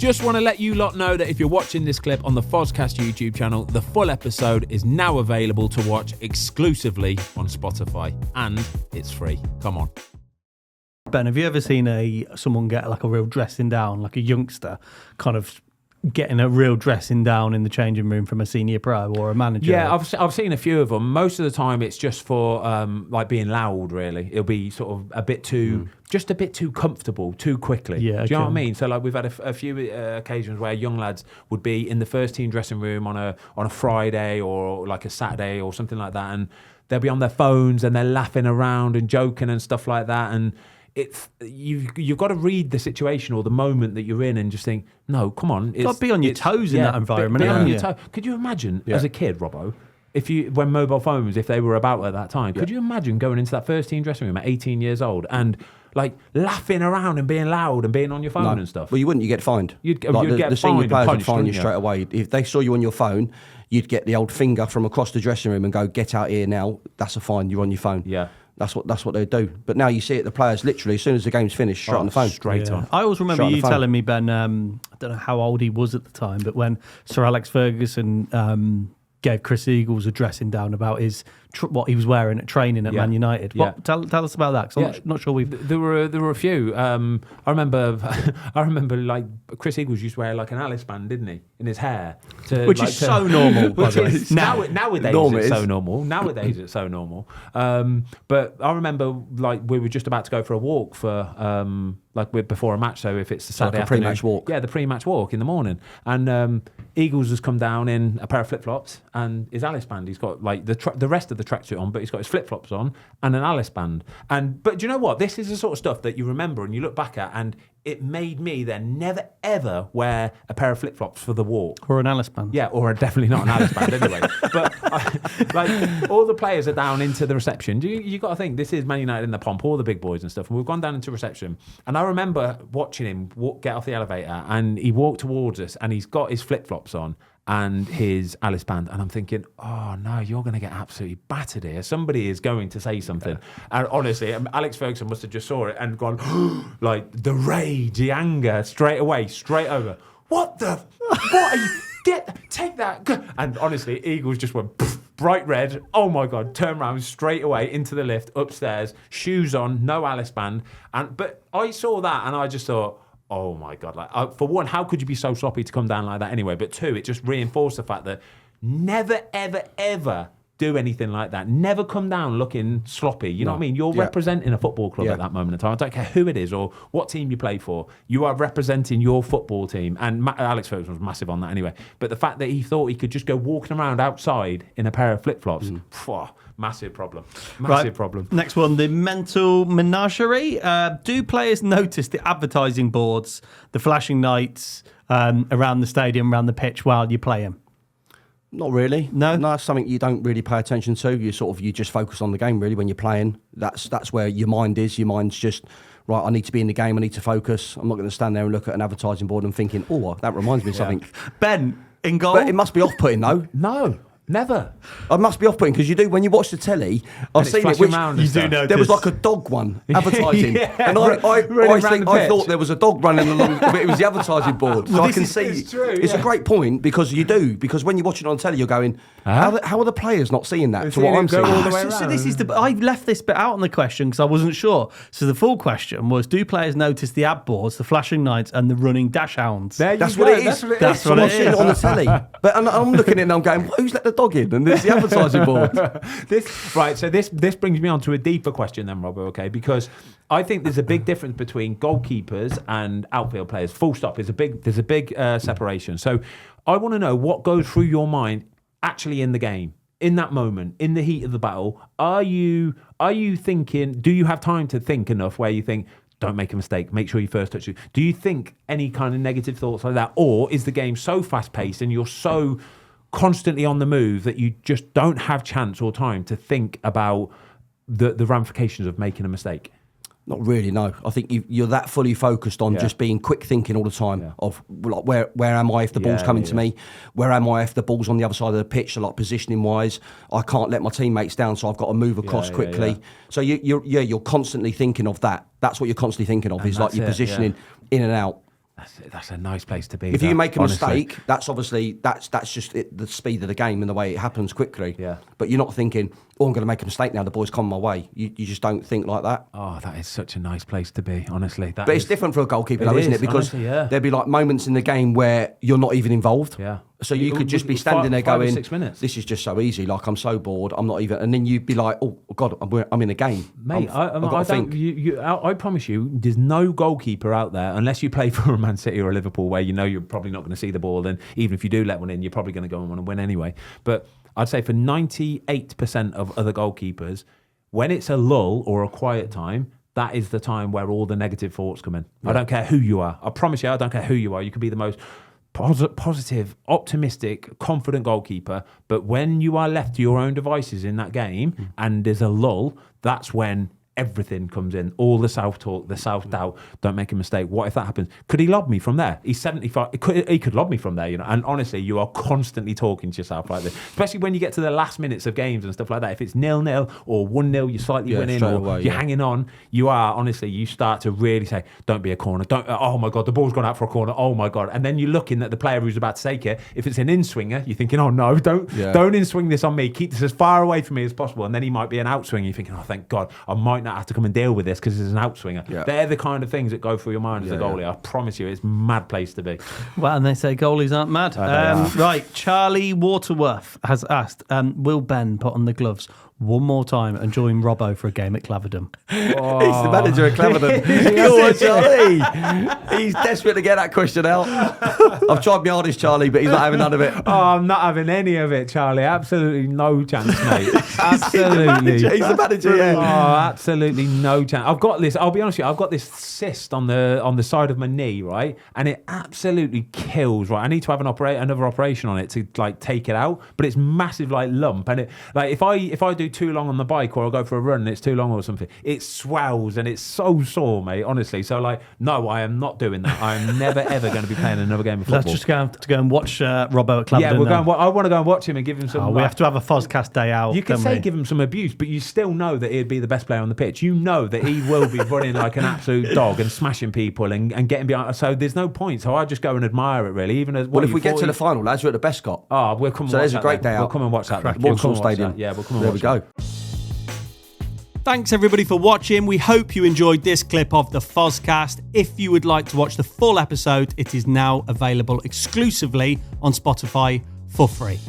Just want to let you lot know that if you're watching this clip on the Fozcast YouTube channel, the full episode is now available to watch exclusively on Spotify, and it's free. Come on. Ben, have you ever seen someone get like a real dressing down, like a youngster kind of getting a real dressing down in the changing room from a senior pro or a manager? Yeah, I've seen a few of them. Most of the time it's just for like being loud, really. It'll be sort of a bit too, just a bit too comfortable, too quickly. Yeah, do you know what I mean? So like we've had a few occasions where young lads would be in the first team dressing room on a Friday or like a Saturday or something like that, and they'll be on their phones and they're laughing around and joking and stuff like that, and you've got to read the situation or the moment that you're in and just think, no, come on. You've got to be on your toes in that environment. Be on your toes. Could you imagine as a kid, Robbo, when mobile phones, if they were about at that time, could you imagine going into that first team dressing room at 18 years old and like laughing around and being loud and being on your phone and stuff? Well, you wouldn't. You get fined. You'd get the senior fined players and would fine you punished, straight away. If they saw you on your phone, you'd get the old finger from across the dressing room and go, "Get out here now." That's a fine. You're on your phone. Yeah. That's what they do. But now you see it, the players literally, as soon as the game's finished, straight on the phone. Straight on. I always remember you telling me, Ben, I don't know how old he was at the time, but when Sir Alex Ferguson gave Chris Eagles a dressing down about his what he was wearing at training at Man United. Tell us about that, because I'm not sure we've... There were a few. I remember like Chris Eagles used to wear like an Alice band, didn't he, in his hair? Which is so normal, by the way. Nowadays it's so normal. Nowadays it's so normal. But I remember like we were just about to go for a walk for before a match. So if it's the Saturday afternoon, pre-match walk. Yeah, the pre-match walk in the morning. And Eagles has come down in a pair of flip-flops and his Alice band. He's got like the rest of the tracksuit on, but he's got his flip-flops on and an Alice band. But do you know what? This is the sort of stuff that you remember and you look back at, and it made me then never ever wear a pair of flip-flops for the walk. Or an Alice band. Yeah, or definitely not an Alice band anyway. But like all the players are down into the reception. You got to think, this is Man United in the pomp, all the big boys and stuff. And we've gone down into reception. And I remember watching him get off the elevator, and he walked towards us and he's got his flip-flops on and his Alice band, and I'm thinking, oh no, you're going to get absolutely battered here. Somebody is going to say something. And honestly, Alex Ferguson must have just saw it and gone, like the rage, the anger, straight over. What are you, take that. And honestly, Eagles just went bright red. Oh my God, turn around straight away into the lift, upstairs, shoes on, no Alice band. But I saw that and I just thought, oh my God! Like, for one, how could you be so sloppy to come down like that anyway? But two, it just reinforced the fact that never, ever, ever do anything like that. Never come down looking sloppy. You know what I mean? You're representing a football club at that moment in time. I don't care who it is or what team you play for. You are representing your football team. And Alex Ferguson was massive on that anyway. But the fact that he thought he could just go walking around outside in a pair of flip-flops, massive problem. Massive problem. Next one, the mental menagerie. Do players notice the advertising boards, the flashing lights around the stadium, around the pitch while you play them? Not really. No, it's something you don't really pay attention to. You just focus on the game really when you're playing. That's where your mind is. Your mind's just right. I need to be in the game. I need to focus. I'm not going to stand there and look at an advertising board and thinking, oh, that reminds me of something. Ben, in goal. But it must be off-putting though. No. Never. It must be off-putting because you do when you watch the telly. I've seen it. Which you do notice. There was like a dog one advertising, and I thought there was a dog running along, but it was the advertising board. So I can see it's a great point because when you watch it on telly, you're going, how are the players not seeing that? To what I'm seeing. So this is I left this bit out on the question because I wasn't sure. So the full question was: do players notice the ad boards, the flashing lights, and the running dash hounds? That's what it is. That's what it is on the telly. But I'm looking at it and I'm going, who's let the dog in? And there's the advertising board. So this brings me on to a deeper question then, Robbo, okay? Because I think there's a big difference between goalkeepers and outfield players. Full stop. There's a big separation. So I want to know what goes through your mind actually in the game, in that moment, in the heat of the battle. Are you thinking, do you have time to think enough where you think, don't make a mistake, make sure you first touch it? Do you think any kind of negative thoughts like that? Or is the game so fast-paced and you're so constantly on the move that you just don't have chance or time to think about the ramifications of making a mistake? Not really, no. I think you're that fully focused on just being quick thinking all the time of like, where am I if the ball's coming to me? Where am I if the ball's on the other side of the pitch? So like positioning wise, I can't let my teammates down, so I've got to move across quickly. So you're constantly thinking of that. That's what you're constantly thinking of, is like your positioning in and out. That's a nice place to be. If you make a mistake, that's obviously that's just the speed of the game and the way it happens quickly. Yeah. But you're not thinking, oh, I'm going to make a mistake now. The boys come my way. You just don't think like that. Oh, that is such a nice place to be. Honestly, but it's different for a goalkeeper, though, isn't it? Because honestly, there'd be like moments in the game where you're not even involved. Yeah. So you could just be standing there 5 or going, 6 minutes. This is just so easy. Like, I'm so bored. I'm not even. And then you'd be like, oh God, I'm in a game, mate. I promise you, there's no goalkeeper out there unless you play for a Man City or a Liverpool, where you know you're probably not going to see the ball. And even if you do let one in, you're probably going to go and want to win anyway. But I'd say for 98% of other goalkeepers, when it's a lull or a quiet time, that is the time where all the negative thoughts come in. Yeah. I don't care who you are. I promise you, I don't care who you are. You could be the most positive, optimistic, confident goalkeeper, but when you are left to your own devices in that game and there's a lull, that's when everything comes in. All the self-talk, the self-doubt, don't make a mistake. What if that happens? Could he lob me from there? He's 75. He could lob me from there, And honestly, you are constantly talking to yourself like this, especially when you get to the last minutes of games and stuff like that. If it's 0-0 or 1-0, you're slightly winning or you're hanging on, you start to really say, don't be a corner. Oh my God, the ball's gone out for a corner. Oh my God. And then you're looking at the player who's about to take it. If it's an in-swinger, you're thinking, oh no, don't in-swing this on me. Keep this as far away from me as possible. And then he might be an out-swinger. You're thinking, oh, thank God, I might not have to come and deal with this because it's an outswinger. Yeah. They're the kind of things that go through your mind as a goalie. I promise you, it's a mad place to be. Well, and they say goalies aren't mad. Right, Charlie Waterworth has asked, will Ben put on the gloves one more time and join Robbo for a game at Claverdon? Oh. He's the manager at Claverdon. Go on, Charlie. He's desperate to get that question out. I've tried my hardest, Charlie, but he's not having none of it. Oh, I'm not having any of it, Charlie. Absolutely no chance, mate. Absolutely. He's the manager, yeah. Oh, absolutely no chance. I've got this, I'll be honest with you, I've got this cyst on the side of my knee, right? And it absolutely kills, right? I need to have another operation on it to like take it out, but it's massive like lump. And it like if I do too long on the bike or I go for a run and it's too long or something, it swells and it's so sore, mate, honestly. So like, no, I am not doing that. I'm never ever going to be playing another game of football. Let's just go and watch Robbo at Claverdon. Yeah, I want to go and watch him and give him some. We have to have a Fozcast day out. You could say give him some abuse, but you still know that he'd be the best player on the pitch. You know that he will be running like an absolute dog and smashing people and getting behind. So there's no point. So I just go and admire it, really. Even as well, if we get to the final, lads, we're at the Bescott. Oh, we'll come. So there's a great day out. We'll come and watch that. Walsall Stadium. Yeah, we'll come and watch that. There we go. Thanks everybody for watching. We hope you enjoyed this clip of the Fozcast. If you would like to watch the full episode, it is now available exclusively on Spotify for free.